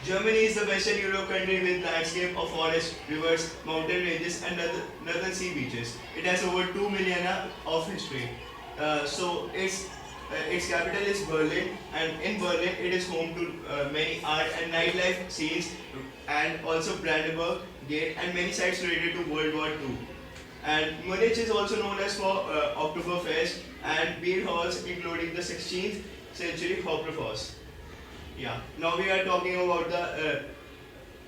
Germany is the Western Europe country with landscape of forests, rivers, mountain ranges, and northern sea beaches. It has over 2 millennia of history. Its capital is Berlin, and in Berlin it is home to many art and nightlife scenes, and also Brandenburg Gate and many sites related to World War II. And Munich is also known as for Oktoberfest and beer halls, including the 16th century Oktoberfest. Yeah. Now we are talking about the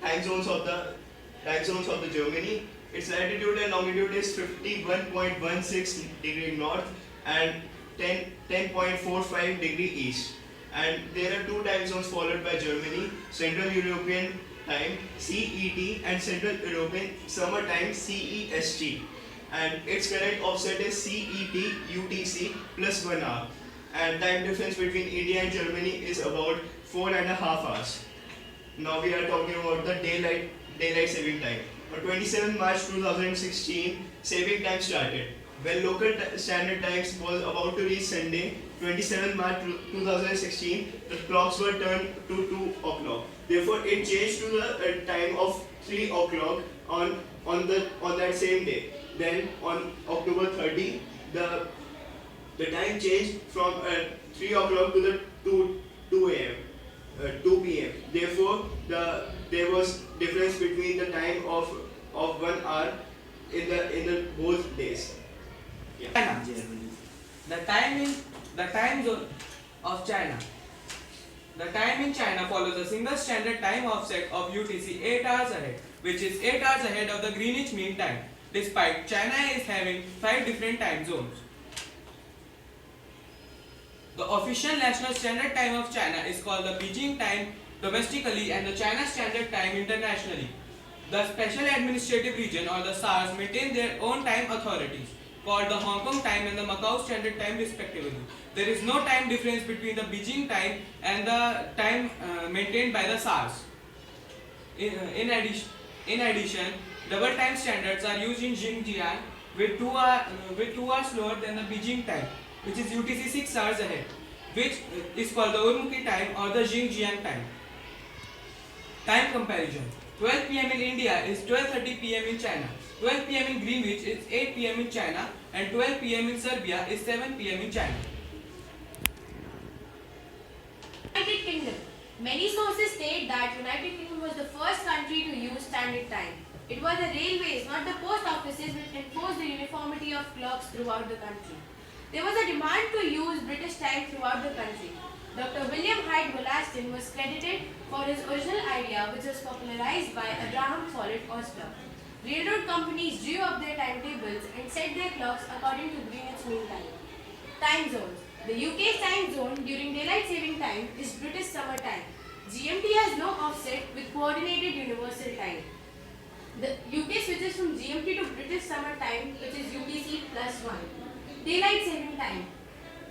time zones of the Germany. Its latitude and longitude is 51.16 degree north and 10.45 degree east. And there are two time zones followed by Germany: Central European Time (CET) and Central European Summer Time (CEST). And its current offset is CET UTC plus 1 hour. And time difference between India and Germany is about 4.5 hours. Now we are talking about the daylight saving time. On 27 March 2016, saving time started. When local standard times was about to reach Sunday, 27 March 2016, the clocks were turned to 2 o'clock. Therefore, it changed to the time of 3 o'clock on that same day. Then on October 30, the time changed from 3 o'clock to the 2 a.m. 2 p.m. Therefore, there was difference between the time of 1 hour in the both days. Yeah. China. The time zone of China. The time in China follows a single standard time offset of UTC 8 hours ahead, which is 8 hours ahead of the Greenwich Mean Time, despite China is having 5 different time zones. The official national standard time of China is called the Beijing time domestically and the China Standard Time internationally. The Special Administrative Region or the SARS maintain their own time authorities, called the Hong Kong time and the Macau Standard Time respectively. There is no time difference between the Beijing time and the time maintained by the SARS. In addition, double time standards are used in Xinjiang with 2 hours slower than the Beijing time, which is UTC 6 hours ahead, which is called the Urumqi time or the Xinjiang time. Time comparison. 12 p.m. in India is 12:30 p.m. in China. 12 p.m. in Greenwich is 8 p.m. in China, and 12 p.m. in Serbia is 7 p.m. in China. United Kingdom. Many sources state that United Kingdom was the first country to use standard time. It was the railways, not the post offices, which enforced the uniformity of clocks throughout the country. There was a demand to use British time throughout the country. Dr. William Hyde Wollaston was credited for his original idea, which was popularized by Abraham Follett Osler. Railroad companies drew up their timetables and set their clocks according to Greenwich Mean Time. Time zones. The UK's time zone during daylight saving time is British Summer Time. GMT has no offset with coordinated universal time. The UK switches from GMT to British Summer Time, which is UTC plus 1. Daylight saving time.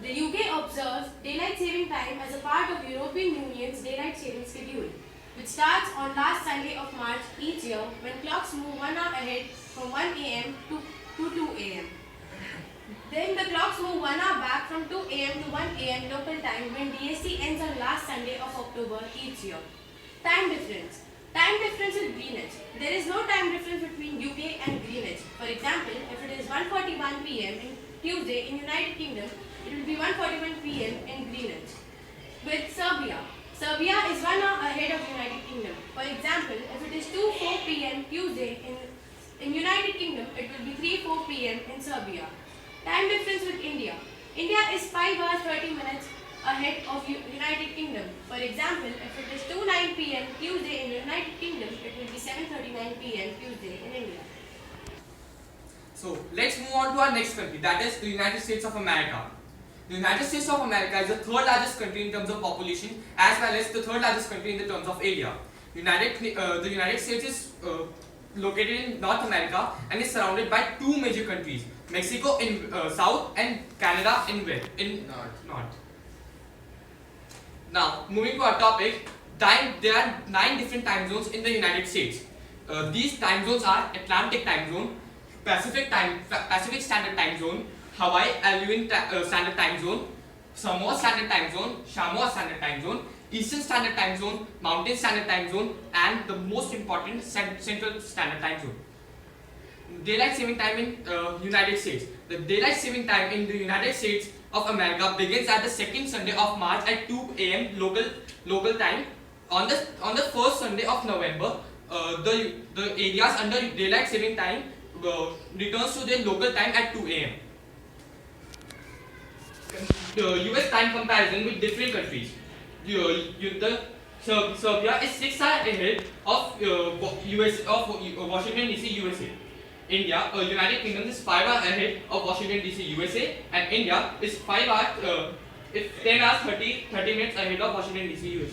The UK observes daylight saving time as a part of European Union's daylight saving schedule, which starts on last Sunday of March each year when clocks move 1 hour ahead from 1 am to 2 am. Then the clocks move 1 hour back from 2 am to 1 am local time when DST ends on last Sunday of October each year. Time difference. Time difference with Greenwich. There is no time difference between UK and Greenwich. For example, if it is 1:41 p.m. in Tuesday in United Kingdom, it will be 1:41 p.m. in Greenwich. With Serbia. Serbia is 1 hour ahead of United Kingdom. For example, if it is 2:04 p.m. Tuesday in United Kingdom, it will be 3:04 p.m. in Serbia. Time difference with India. India is 5 hours 30 minutes ahead of United Kingdom. For example, if it is 2:09 p.m. Tuesday in United Kingdom, it will be 7:39 p.m. Tuesday in India. So let's move on to our next country, that is the United States of America. The United States of America is the third largest country in terms of population as well as the third largest country in the terms of area. The United States is located in North America and is surrounded by two major countries, Mexico in south and Canada in north. Now, moving to our topic, there are 9 different time zones in the United States. These time zones are Atlantic Time Zone, Pacific Standard Time Zone, Hawaii Alluvian Standard Time Zone, Samoa Standard Time Zone, Samoa Standard Time Zone, Eastern Standard Time Zone, Mountain Standard Time Zone, and the most important Central Standard Time Zone. Daylight saving time in United States. The daylight saving time in the United States of America begins at the second Sunday of March at 2 a.m. local time. On the first Sunday of November, the areas under daylight saving time returns to their local time at 2 a.m. The US time comparison with different countries. Serbia is 6 hours ahead of Washington DC, USA. India, United Kingdom is 5 hours ahead of Washington DC, USA, and India is 10 hours 30 minutes ahead of Washington DC, USA.